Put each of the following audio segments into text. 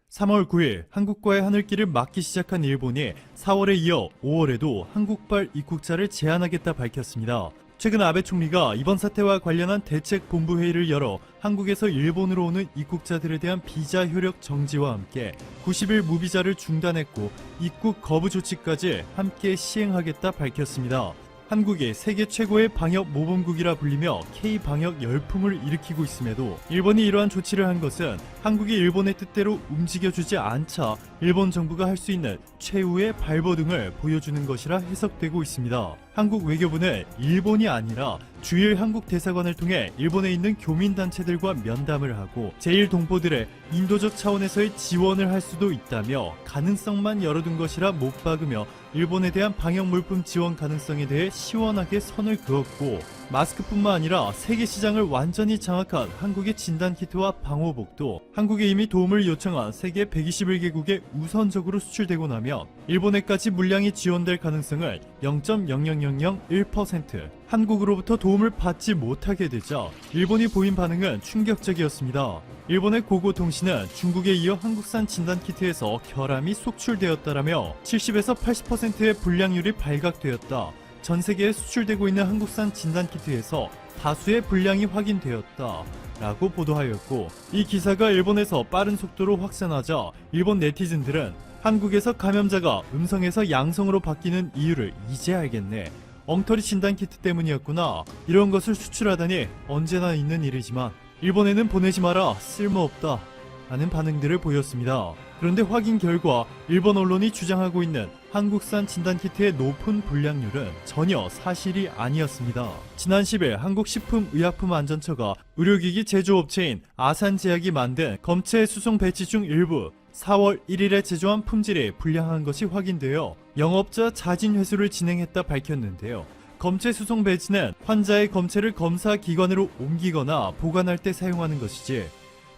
3월 9일 한국과의 하늘길을 막기 시작한 일본이 4월에 이어 5월에도 한국발 입국자를 제한하겠다 밝혔습니다. 최근 아베 총리가 이번 사태와 관련한 대책본부회의를 열어 한국에서 일본으로 오는 입국자들에 대한 비자 효력 정지와 함께 90일 무비자를 중단했고 입국 거부 조치까지 함께 시행하겠다 밝혔습니다. 한국이 세계 최고의 방역 모범국이라 불리며 K-방역 열풍을 일으키고 있음에도 일본이 이러한 조치를 한 것은 한국이 일본의 뜻대로 움직여주지 않자 일본 정부가 할 수 있는 최후의 발버둥을 보여주는 것이라 해석되고 있습니다. 한국 외교부는 일본이 아니라 주일 한국 대사관을 통해 일본에 있는 교민단체들과 면담을 하고 제1동포들의 인도적 차원에서의 지원을 할 수도 있다며 가능성만 열어둔 것이라 못 박으며 일본에 대한 방역 물품 지원 가능성에 대해 시원하게 선을 그었고 마스크뿐만 아니라 세계 시장을 완전히 장악한 한국의 진단키트와 방호복도 한국에 이미 도움을 요청한 세계 121개국에 우선적으로 수출되고 나면 일본에까지 물량이 지원될 가능성을 0.00001% 한국으로부터 도움을 받지 못하게 되자 일본이 보인 반응은 충격적이었습니다. 일본의 고고통신은 중국에 이어 한국산 진단키트에서 결함이 속출되었다라며 70에서 80%의 불량률이 발각되었다. 전 세계에 수출되고 있는 한국산 진단키트에서 다수의 불량이 확인되었다 라고 보도하였고, 이 기사가 일본에서 빠른 속도로 확산하자 일본 네티즌들은 한국에서 감염자가 음성에서 양성으로 바뀌는 이유를 이제 알겠네, 엉터리 진단키트 때문이었구나, 이런 것을 수출하다니 언제나 있는 일이지만 일본에는 보내지 마라, 쓸모없다 라는 반응들을 보였습니다. 그런데 확인 결과 일본 언론이 주장하고 있는 한국산 진단키트의 높은 불량률은 전혀 사실이 아니었습니다. 지난 10일 한국식품의약품안전처가 의료기기 제조업체인 아산제약이 만든 검체 수송 배치 중 일부 4월 1일에 제조한 품질이 불량한 것이 확인되어 영업자 자진 회수를 진행했다 밝혔는데요. 검체 수송 배치는 환자의 검체를 검사 기관으로 옮기거나 보관할 때 사용하는 것이지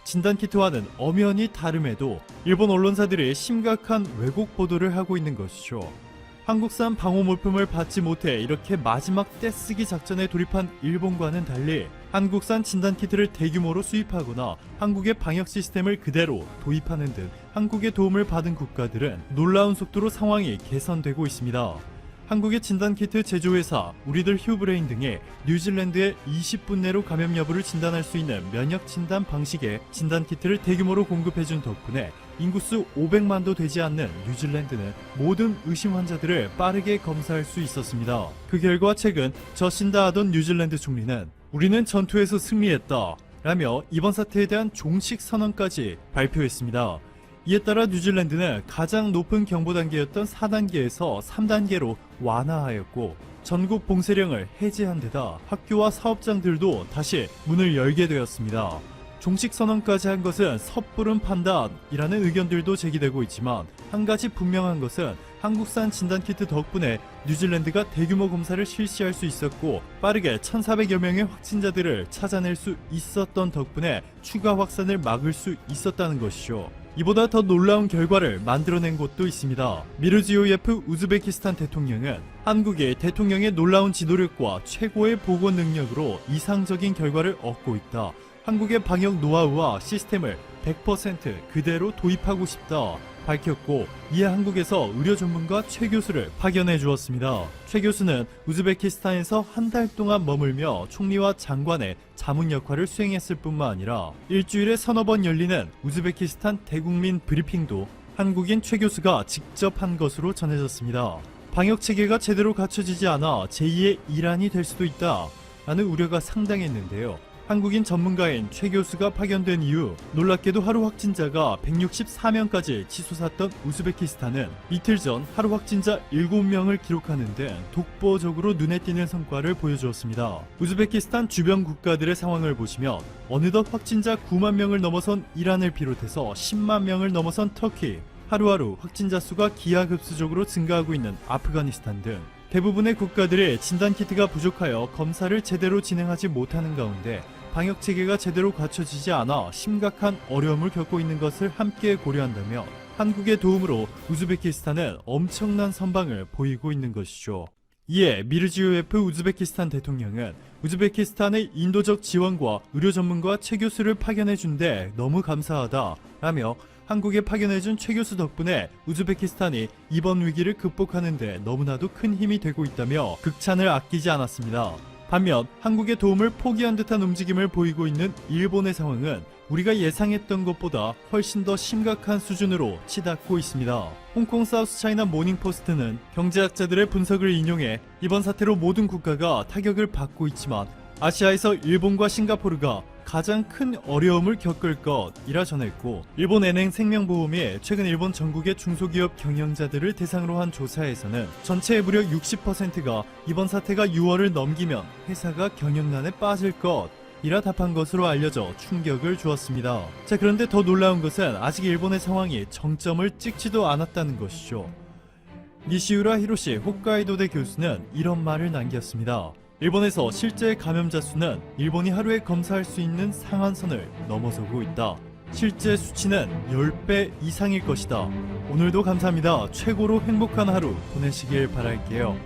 진단키트와는 엄연히 다름에도 일본 언론사들이 심각한 왜곡 보도를 하고 있는 것이죠. 한국산 방호물품을 받지 못해 이렇게 마지막 떼쓰기 작전에 돌입한 일본과는 달리 한국산 진단키트를 대규모로 수입하거나 한국의 방역 시스템을 그대로 도입하는 등 한국의 도움을 받은 국가들은 놀라운 속도로 상황이 개선되고 있습니다. 한국의 진단키트 제조회사 우리들 휴브레인 등이 뉴질랜드에 20분 내로 감염 여부를 진단할 수 있는 면역 진단 방식의 진단키트를 대규모로 공급해준 덕분에 인구수 500만도 되지 않는 뉴질랜드는 모든 의심 환자들을 빠르게 검사할 수 있었습니다. 그 결과 최근 저신다 하던 뉴질랜드 총리는 우리는 전투에서 승리했다 라며 이번 사태에 대한 종식 선언까지 발표했습니다. 이에 따라 뉴질랜드는 가장 높은 경보 단계였던 4단계에서 3단계로 완화하였고 전국 봉쇄령을 해제한 데다 학교와 사업장들도 다시 문을 열게 되었습니다. 종식 선언까지 한 것은 섣부른 판단이라는 의견들도 제기되고 있지만 한 가지 분명한 것은 한국산 진단키트 덕분에 뉴질랜드가 대규모 검사를 실시할 수 있었고 빠르게 1,400여 명의 확진자들을 찾아낼 수 있었던 덕분에 추가 확산을 막을 수 있었다는 것이죠. 이보다 더 놀라운 결과를 만들어낸 곳도 있습니다. 미르지요예프 우즈베키스탄 대통령은 한국이 대통령의 놀라운 지도력과 최고의 보고 능력으로 이상적인 결과를 얻고 있다. 한국의 방역 노하우와 시스템을 100% 그대로 도입하고 싶다 밝혔고, 이에 한국에서 의료 전문가 최 교수를 파견해 주었습니다. 최 교수는 우즈베키스탄에서 한 달 동안 머물며 총리와 장관의 자문 역할을 수행했을 뿐만 아니라 일주일에 서너 번 열리는 우즈베키스탄 대국민 브리핑도 한국인 최 교수가 직접 한 것으로 전해졌습니다. 방역 체계가 제대로 갖춰지지 않아 제2의 이란이 될 수도 있다 라는 우려가 상당했는데요. 한국인 전문가인 최 교수가 파견된 이후 놀랍게도 하루 확진자가 164명까지 치솟았던 우즈베키스탄은 이틀 전 하루 확진자 7명을 기록하는 등 독보적으로 눈에 띄는 성과를 보여주었습니다. 우즈베키스탄 주변 국가들의 상황을 보시면 어느덧 확진자 9만 명을 넘어선 이란을 비롯해서 10만 명을 넘어선 터키, 하루하루 확진자 수가 기하급수적으로 증가하고 있는 아프가니스탄 등 대부분의 국가들의 진단키트가 부족하여 검사를 제대로 진행하지 못하는 가운데 방역체계가 제대로 갖춰지지 않아 심각한 어려움을 겪고 있는 것을 함께 고려한다면 한국의 도움으로 우즈베키스탄은 엄청난 선방을 보이고 있는 것이죠. 이에 미르지요예프 우즈베키스탄 대통령은 우즈베키스탄의 인도적 지원과 의료 전문가 최 교수를 파견해준 데 너무 감사하다 라며 한국에 파견해준 최 교수 덕분에 우즈베키스탄이 이번 위기를 극복하는 데 너무나도 큰 힘이 되고 있다며 극찬을 아끼지 않았습니다. 반면 한국의 도움을 포기한 듯한 움직임을 보이고 있는 일본의 상황은 우리가 예상했던 것보다 훨씬 더 심각한 수준으로 치닫고 있습니다. 홍콩 사우스차이나 모닝포스트는 경제학자들의 분석을 인용해 이번 사태로 모든 국가가 타격을 받고 있지만 아시아에서 일본과 싱가포르가 가장 큰 어려움을 겪을 것이라 전했고, 일본 NN생명보험이 최근 일본 전국의 중소기업 경영자들을 대상으로 한 조사에서는 전체의 무려 60%가 이번 사태가 6월을 넘기면 회사가 경영난에 빠질 것이라 답한 것으로 알려져 충격을 주었습니다. 자, 그런데 더 놀라운 것은 아직 일본의 상황이 정점을 찍지도 않았다는 것이죠. 니시우라 히로시 홋카이도대 교수는 이런 말을 남겼습니다. 일본에서 실제 감염자 수는 일본이 하루에 검사할 수 있는 상한선을 넘어서고 있다. 실제 수치는 10배 이상일 것이다. 오늘도 감사합니다. 최고로 행복한 하루 보내시길 바랄게요.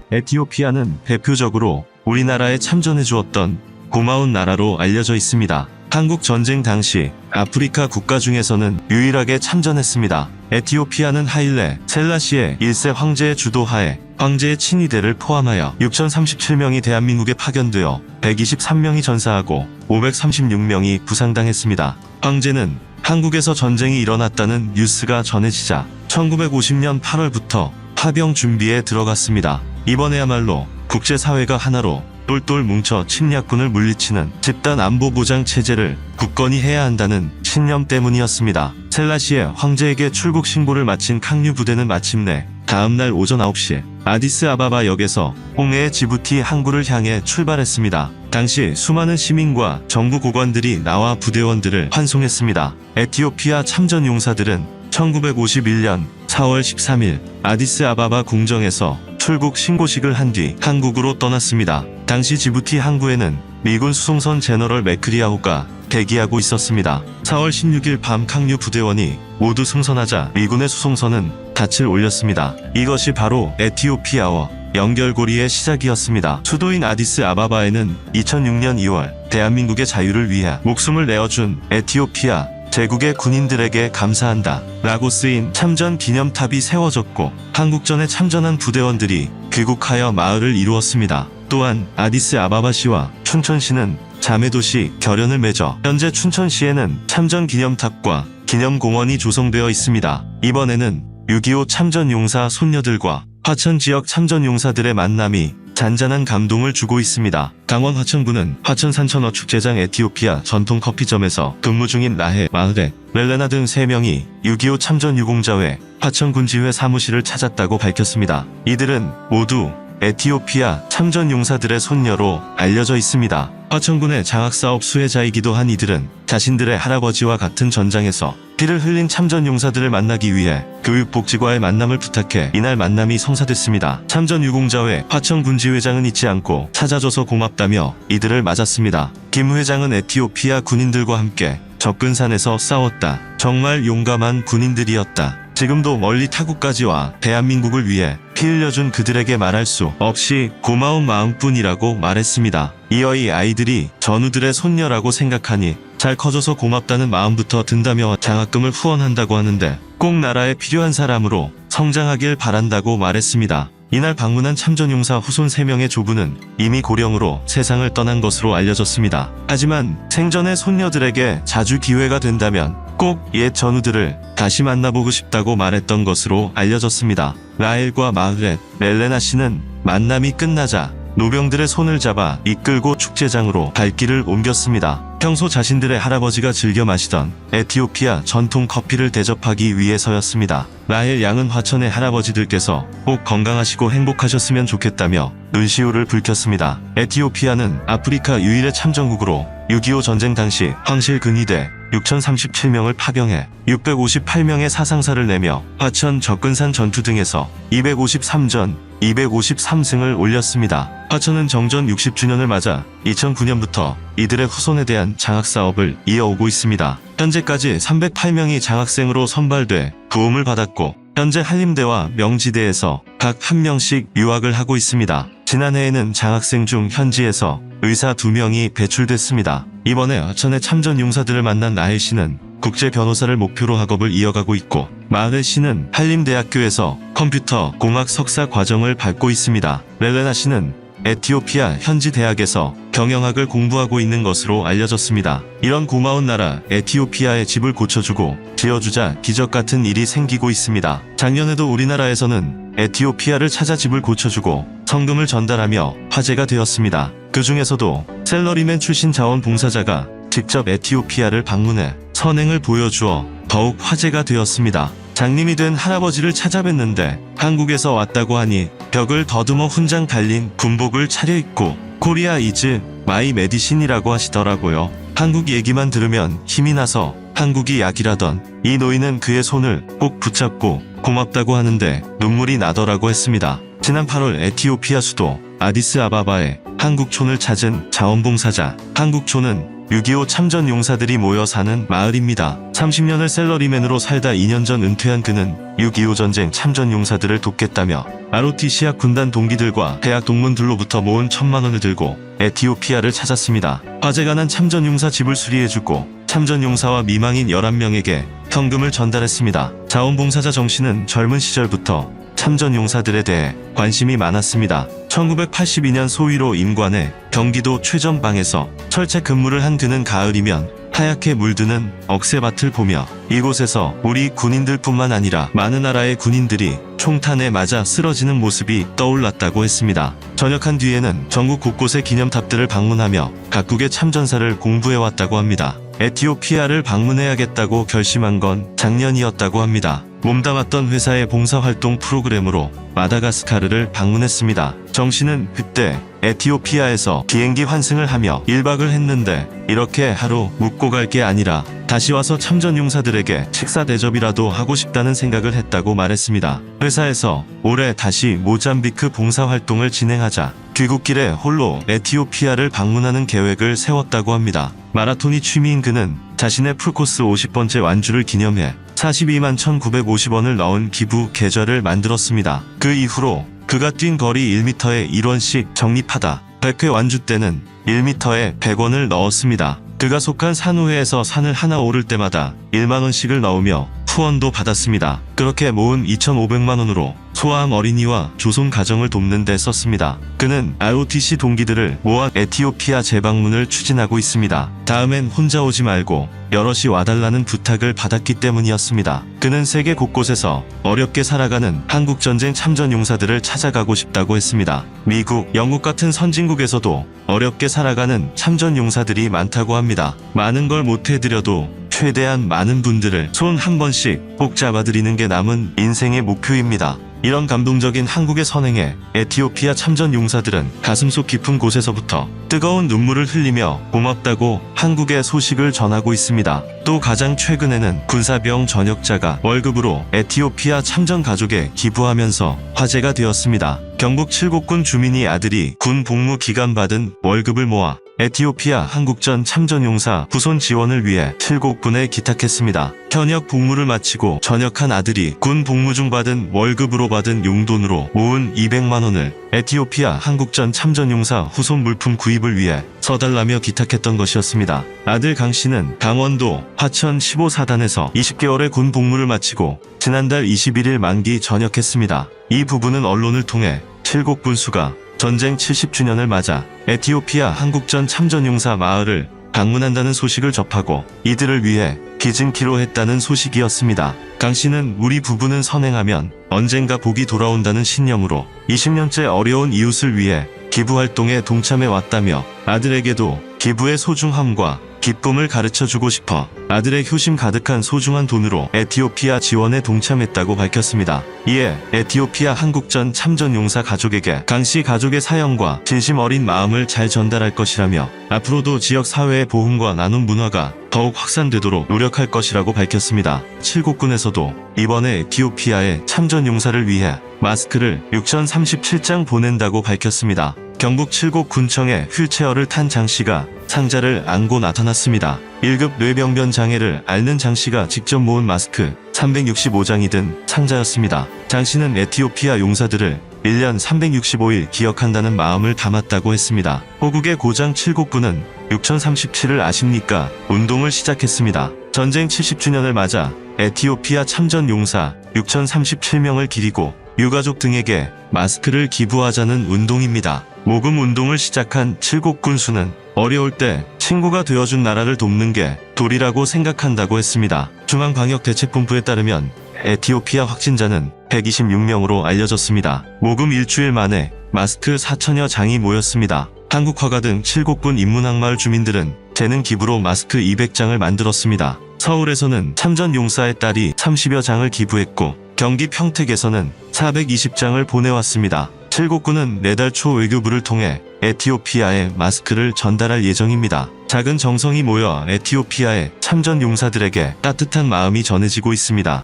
에티오피아는 대표적으로 우리나라에 참전해 주었던 고마운 나라로 알려져 있습니다. 한국 전쟁 당시 아프리카 국가 중에서는 유일하게 참전했습니다. 에티오피아는 하일레 셀라시에 1세 황제의 주도하에 황제의 친위대를 포함하여 6,037명이 대한민국에 파견되어 123명이 전사하고 536명이 부상당했습니다. 황제는 한국에서 전쟁이 일어났다는 뉴스가 전해지자 1950년 8월부터 파병 준비에 들어갔습니다. 이번에야말로 국제사회가 하나로 똘똘 뭉쳐 침략군을 물리치는 집단 안보 보장 체제를 굳건히 해야 한다는 신념 때문이었습니다. 셀라시에 황제에게 출국 신고를 마친 캉류 부대는 마침내 다음날 오전 9시 아디스아바바 역에서 홍해의 지부티 항구를 향해 출발했습니다. 당시 수많은 시민과 정부 고관들이 나와 부대원들을 환송했습니다. 에티오피아 참전 용사들은 1951년 4월 13일 아디스아바바 궁정에서 출국 신고식을 한 뒤 한국으로 떠났습니다. 당시 지부티 항구에는 미군 수송선 제너럴 맥크리아호가 대기하고 있었습니다. 4월 16일 밤 캉류 부대원이 모두 승선하자 미군의 수송선은 닻을 올렸습니다. 이것이 바로 에티오피아와 연결고리의 시작이었습니다. 수도인 아디스아바바에는 2006년 2월 대한민국의 자유를 위해 목숨을 내어준 에티오피아 제국의 군인들에게 감사한다 라고 쓰인 참전 기념탑이 세워졌고 한국전에 참전한 부대원들이 귀국하여 마을을 이루었습니다. 또한 아디스아바바시와 춘천시는 자매도시 결연을 맺어 현재 춘천시에는 참전 기념탑과 기념공원이 조성되어 있습니다. 이번에는 6.25 참전용사 손녀들과 화천 지역 참전용사들의 만남이 잔잔한 감동을 주고 있습니다. 강원 화천군은 화천 산천어 축제장 에티오피아 전통 커피점에서 근무 중인 라헤, 마흐레, 렐레나 등 3명이 6.25 참전 유공자회 화천군지회 사무실을 찾았다고 밝혔습니다. 이들은 모두 에티오피아 참전 용사들의 손녀로 알려져 있습니다. 화천군의 장학사업 수혜자이기도 한 이들은 자신들의 할아버지와 같은 전장에서 피를 흘린 참전 용사들을 만나기 위해 교육복지과의 만남을 부탁해 이날 만남이 성사됐습니다. 참전 유공자회 화천군지회장은 잊지 않고 찾아줘서 고맙다며 이들을 맞았습니다. 김 회장은 에티오피아 군인들과 함께 접근산에서 싸웠다. 정말 용감한 군인들이었다. 지금도 멀리 타국까지 와 대한민국을 위해 피 흘려준 그들에게 말할 수 없이 고마운 마음뿐이라고 말했습니다. 이어 이 아이들이 전우들의 손녀라고 생각하니 잘 커져서 고맙다는 마음부터 든다며 장학금을 후원한다고 하는데 꼭 나라에 필요한 사람으로 성장하길 바란다고 말했습니다. 이날 방문한 참전용사 후손 3명의 조부는 이미 고령으로 세상을 떠난 것으로 알려졌습니다. 하지만 생전의 손녀들에게 자주 기회가 된다면 꼭 옛 전우들을 다시 만나보고 싶다고 말했던 것으로 알려졌습니다. 라헬과 마흐렛, 렐레나 씨는 만남이 끝나자 노병들의 손을 잡아 이끌고 축제장으로 발길을 옮겼습니다. 평소 자신들의 할아버지가 즐겨 마시던 에티오피아 전통 커피를 대접하기 위해서였습니다. 라헬 양은 화천의 할아버지들께서 꼭 건강하시고 행복하셨으면 좋겠다며 눈시울을 붉혔습니다. 에티오피아는 아프리카 유일의 참전국으로 6.25 전쟁 당시 황실 근위대 6,037명을 파병해 658명의 사상사를 내며 화천 접근산 전투 등에서 253전 253승을 올렸습니다. 화천은 정전 60주년을 맞아 2009년부터 이들의 후손에 대한 장학사업을 이어오고 있습니다. 현재까지 308명이 장학생으로 선발돼 부음을 받았고 현재 한림대와 명지대에서 각 1명씩 유학을 하고 있습니다. 지난해에는 장학생 중 현지에서 의사 2명이 배출됐습니다. 이번에 화천의 참전 용사들을 만난 라헬 씨는 국제 변호사를 목표로 학업을 이어가고 있고, 마흐 씨는 한림대학교에서 컴퓨터 공학 석사 과정을 밟고 있습니다. 렐레나 씨는 에티오피아 현지 대학에서 경영학을 공부하고 있는 것으로 알려졌습니다. 이런 고마운 나라 에티오피아의 집을 고쳐주고 지어주자 기적 같은 일이 생기고 있습니다. 작년에도 우리나라에서는 에티오피아를 찾아 집을 고쳐주고 성금을 전달하며 화제가 되었습니다. 그 중에서도 셀러리맨 출신 자원봉사자가 직접 에티오피아를 방문해 선행을 보여주어 더욱 화제가 되었습니다. 장님이 된 할아버지를 찾아뵀는데 한국에서 왔다고 하니 벽을 더듬어 훈장 달린 군복을 차려입고 코리아 이즈 마이 메디신이라고 하시더라고요. 한국 얘기만 들으면 힘이 나서 한국이 약이라던 이 노인은 그의 손을 꼭 붙잡고 고맙다고 하는데 눈물이 나더라고 했습니다. 지난 8월 에티오피아 수도 아디스아바바에 한국촌을 찾은 자원봉사자. 한국촌은 6.25 참전 용사들이 모여 사는 마을입니다. 30년을 셀러리맨으로 살다 2년 전 은퇴한 그는 6.25 전쟁 참전 용사들을 돕겠다며 ROTC학 군단 동기들과 대학 동문들로부터 모은 1,000만 원을 들고 에티오피아를 찾았습니다. 화재가 난 참전 용사 집을 수리해주고 참전 용사와 미망인 11명에게 현금을 전달했습니다. 자원봉사자 정 씨는 젊은 시절부터 참전 용사들에 대해 관심이 많았습니다. 1982년 소위로 임관해 경기도 최전방에서 철책 근무를 한 그는 가을이면 하얗게 물드는 억새밭을 보며 이곳에서 우리 군인들뿐만 아니라 많은 나라의 군인들이 총탄에 맞아 쓰러지는 모습이 떠올랐다고 했습니다. 전역한 뒤에는 전국 곳곳의 기념탑들을 방문하며 각국의 참전사를 공부해왔다고 합니다. 에티오피아를 방문해야겠다고 결심한 건 작년이었다고 합니다. 몸담았던 회사의 봉사활동 프로그램으로 마다가스카르를 방문했습니다. 정 씨는 그때 에티오피아에서 비행기 환승을 하며 1박을 했는데 이렇게 하루 묵고 갈 게 아니라 다시 와서 참전 용사들에게 식사 대접이라도 하고 싶다는 생각을 했다고 말했습니다. 회사에서 올해 다시 모잠비크 봉사활동을 진행하자 귀국길에 홀로 에티오피아를 방문하는 계획을 세웠다고 합니다. 마라톤이 취미인 그는 자신의 풀코스 50번째 완주를 기념해 42만 1,950원을 넣은 기부 계좌를 만들었습니다. 그 이후로 그가 뛴 거리 1m에 1원씩 적립하다 100회 완주 때는 1m에 100원을 넣었습니다. 그가 속한 산후회에서 산을 하나 오를 때마다 1만원씩을 넣으며 후원도 받았습니다. 그렇게 모은 2,500만 원으로 소아암 어린이와 조손 가정을 돕는 데 썼습니다. 그는 ROTC 동기들을 모아 에티오피아 재방문을 추진하고 있습니다. 다음엔 혼자 오지 말고 여럿이 와달라는 부탁을 받았기 때문이었습니다. 그는 세계 곳곳에서 어렵게 살아가는 한국전쟁 참전 용사들을 찾아가고 싶다고 했습니다. 미국, 영국 같은 선진국에서도 어렵게 살아가는 참전 용사들이 많다고 합니다. 많은 걸 못해드려도 최대한 많은 분들을 손 한 번씩 꼭 잡아드리는 게 남은 인생의 목표입니다. 이런 감동적인 한국의 선행에 에티오피아 참전 용사들은 가슴속 깊은 곳에서부터 뜨거운 눈물을 흘리며 고맙다고 한국의 소식을 전하고 있습니다. 또 가장 최근에는 군사병 전역자가 월급으로 에티오피아 참전 가족에 기부하면서 화제가 되었습니다. 경북 칠곡군 주민이 아들이 군 복무 기간 받은 월급을 모아 에티오피아 한국전 참전용사 후손 지원을 위해 칠곡군에 기탁했습니다. 현역 복무를 마치고 전역한 아들이 군 복무 중 받은 월급으로 받은 용돈으로 모은 200만 원을 에티오피아 한국전 참전용사 후손 물품 구입을 위해 써달라며 기탁했던 것이었습니다. 아들 강 씨는 강원도 화천 15사단에서 20개월의 군 복무를 마치고 지난달 21일 만기 전역했습니다. 이 부부는 언론을 통해 칠곡 군수가 전쟁 70주년을 맞아 에티오피아 한국전 참전용사 마을을 방문한다는 소식을 접하고 이들을 위해 기증키로 했다는 소식이었습니다. 강 씨는 우리 부부는 선행하면 언젠가 복이 돌아온다는 신념으로 20년째 어려운 이웃을 위해 기부활동에 동참해 왔다며 아들에게도 기부의 소중함과 기쁨을 가르쳐주고 싶어 아들의 효심 가득한 소중한 돈으로 에티오피아 지원에 동참했다고 밝혔습니다. 이에 에티오피아 한국전 참전용사 가족에게 강 씨 가족의 사연과 진심 어린 마음을 잘 전달할 것이라며 앞으로도 지역 사회의 보훈과 나눔 문화가 더욱 확산되도록 노력할 것이라고 밝혔습니다. 칠곡군에서도 이번에 에티오피아의 참전용사를 위해 마스크를 6,037장 보낸다고 밝혔습니다. 경북 칠곡군청에 휠체어를 탄 장 씨가 상자를 안고 나타났습니다. 1급 뇌병변 장애를 앓는 장 씨가 직접 모은 마스크 365장이 든 상자였습니다. 장 씨는 에티오피아 용사들을 1년 365일 기억한다는 마음을 담았다고 했습니다. 호국의 고장 칠곡군은 6037을 아십니까? 운동을 시작했습니다. 전쟁 70주년을 맞아 에티오피아 참전 용사 6,037명을 기리고 유가족 등에게 마스크를 기부하자는 운동입니다. 모금 운동을 시작한 칠곡 군수는 어려울 때 친구가 되어준 나라를 돕는 게 도리라고 생각한다고 했습니다. 중앙방역대책본부에 따르면 에티오피아 확진자는 126명으로 알려졌습니다. 모금 일주일 만에 마스크 4천여 장이 모였습니다. 한국화가 등 칠곡군 인문학마을 주민들은 재능 기부로 마스크 200장을 만들었습니다. 서울에서는 참전 용사의 딸이 30여 장을 기부했고 경기 평택에서는 420장을 보내왔습니다. 칠곡군은 내달 초 외교부를 통해 에티오피아에 마스크를 전달할 예정입니다. 작은 정성이 모여 에티오피아의 참전 용사들에게 따뜻한 마음이 전해지고 있습니다.